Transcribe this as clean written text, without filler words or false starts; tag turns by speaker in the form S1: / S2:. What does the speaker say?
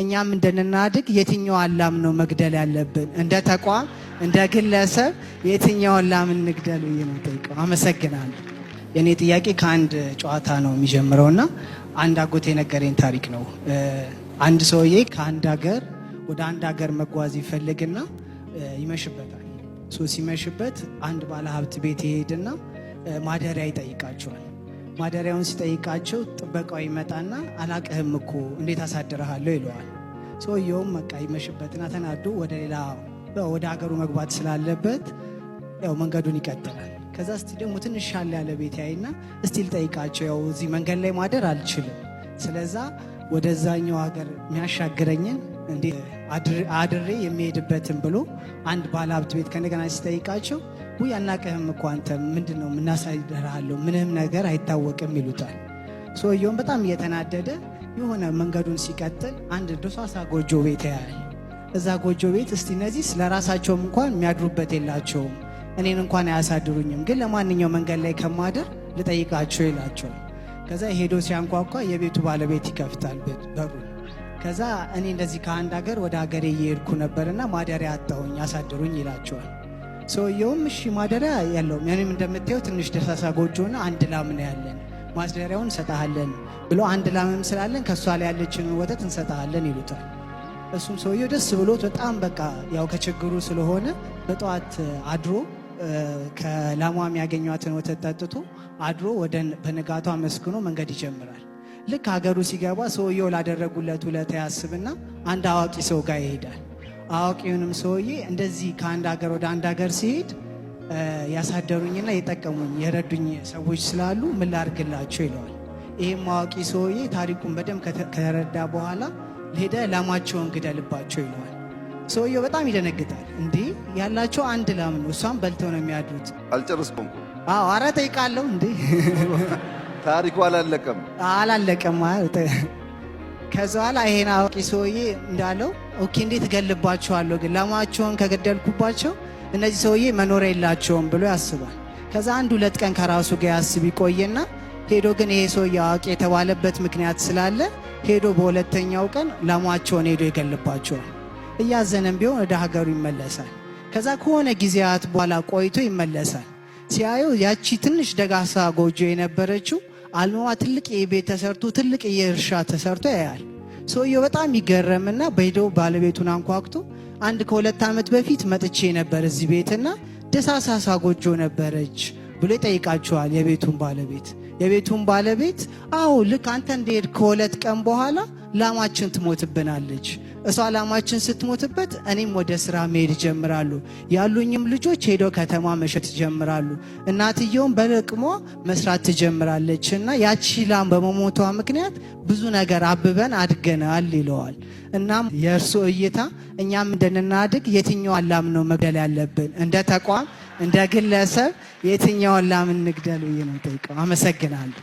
S1: እኛም እንደናድግ የትኛውን ላም ነው መግደል ያለብን? እንደ ተቋም እንደ ግለሰብ የትኛውን ላም እንግደል ብዬ ነው ጠይቀው። አመሰግናለሁ። የኔ ጥያቄ ከአንድ ጨዋታ ነው የሚጀምረውና አንድ አጎቴ ነገረኝ ታሪክ ነው። አንድ ሰውዬ ከአንድ ሀገር ወደ አንድ ሀገር መጓዝ ይፈልግና ይመሽበታል። ሲመሽበት አንድ ባለ ሀብት ቤት ይሄድና ማደሪያ ይጠይቃቸዋል። ማደሪያውን ሲጠይቃቸው ጥበቃው ይመጣና አላቅህም እኮ እንዴት አሳድረሃለሁ ይለዋል። ሰውየውም በቃ ይመሽበትና ተናዶ ወደ ሀገሩ መግባት ስላለበት ያው መንገዱን ይቀጥላል። ከዛ እስቲ ደግሞ ትንሽ ሻል ያለ ቤት ያይና እስቲ ልጠይቃቸው፣ ያው እዚህ መንገድ ላይ ማደር አልችልም፣ ስለዛ ወደዛኛው ሀገር የሚያሻግረኝን እንዴ አድሬ የሚሄድበትን ብሎ አንድ ባለሀብት ቤት ከነገና ሲጠይቃቸው ውይ አናቀህም እኮ አንተ ምንድነው ምናሳይደራለሁ ምንም ነገር አይታወቅም ይሉታል። ሰውየውም በጣም እየተናደደ የሆነ መንገዱን ሲቀጥል አንድ ደሳሳ ጎጆ ቤት ያያል። እዛ ጎጆ ቤት እስቲ እነዚህ ስለራሳቸውም እንኳን የሚያድሩበት የላቸውም፣ እኔን እንኳን አያሳድሩኝም፣ ግን ለማንኛውም መንገድ ላይ ከማደር ልጠይቃቸው ይላቸዋል። ከዛ ሄዶ ሲያንኳኳ የቤቱ ባለቤት ይከፍታል በሩን። ከዛ እኔ እንደዚህ ከአንድ ሀገር ወደ ሀገሬ እየሄድኩ ነበርና ማደሪያ አጣሁኝ አሳድሩኝ ይላቸዋል። ሰውየውም እሺ ማደሪያ ያለውም ያኔም እንደምታየው ትንሽ ደሳሳ ጎጆና አንድ ላም ነው ያለን፣ ማደሪያውን እንሰጣለን ብሎ አንድ ላምም ስላለን ከሷ ላይ ያለችን ወተት እንሰጣለን ይሉታል። እሱም ሰውየው ደስ ብሎት በጣም በቃ ያው ከችግሩ ስለሆነ በጠዋት አድሮ ከላሟ የሚያገኟትን ወተት ጠጥቶ አድሮ በነጋቷ መስክኖ መንገድ ይጀምራል። ልክ ሀገሩ ሲገባ ሰውየው ላደረጉለት ውለታ ያስብና አንድ አዋቂ ሰው ጋር ይሄዳል። አዋቂውንም ሰውዬ እንደዚህ ከአንድ ሀገር ወደ አንድ ሀገር ሲሄድ ያሳደሩኝና የጠቀሙኝ የረዱኝ ሰዎች ስላሉ ምን ላድርግላቸው ይለዋል። ይህም አዋቂ ሰውዬ ታሪኩን በደንብ ከተረዳ በኋላ ሄደ ላማቸውን ግደልባቸው ይለዋል። ሰውየው በጣም ይደነግጣል። እንዴ ያላቸው አንድ ላም ነው፣ እሷም በልተው ነው የሚያድሩት።
S2: አልጨረስኩም።
S1: ኧረ ጠይቃለሁ እንዴ
S2: ታሪኩ አላለቀም።
S1: ከዛ በኋላ ይሄን አዋቂ ሰውዬ እንዳለው ኦኬ እንዴት እገልባቸዋለሁ፣ ግን ላማቸውን ከገደልኩባቸው እነዚህ ሰውዬ መኖር የላቸውም ብሎ ያስባል። ከዛ አንድ ሁለት ቀን ከራሱ ጋር ያስብ ይቆየና ሄዶ ግን ይሄ ሰውዬ አዋቂ የተባለበት ምክንያት ስላለ ሄዶ በሁለተኛው ቀን ላማቸውን ሄዶ ይገልባቸዋል። እያዘነም ቢሆን ወደ ሀገሩ ይመለሳል። ከዛ ከሆነ ጊዜያት በኋላ ቆይቶ ይመለሳል። ሲያየው ያቺ ትንሽ ደጋሳ ጎጆ የነበረችው አልማዋ ትልቅ የቤት ተሰርቶ ትልቅ የእርሻ ተሰርቶ ያያል። ሰውየው በጣም ይገረምና በሄዶ ባለቤቱን አንኳኩቶ አንድ ከ2 ዓመት በፊት መጥቼ ነበር እዚህ ቤትና ደሳሳሳ ጎጆ ነበረች ብሎ ይጠይቃቸዋል የቤቱን ባለቤት አዎ ልክ አንተ እንደሄድ ከ2 ቀን በኋላ ላማችን ትሞትብናለች። እሷ ላማችን ስትሞትበት እኔም ወደ ስራ መሄድ ጀምራሉ፣ ያሉኝም ልጆች ሄዶ ከተማ መሸጥ ጀምራሉ፣ እናትየውም በለቅሞ መስራት ትጀምራለች እና ያቺ ላም በመሞቷ ምክንያት ብዙ ነገር አብበን አድገናል ይለዋል። እናም የእርሱ እይታ እኛም እንደናድግ የትኛውን ላም ነው መግደል ያለብን? እንደ ተቋም እንደ ግለሰብ የትኛውን ላም እንግደል ብዬ ነው ጠይቀው። አመሰግናለሁ።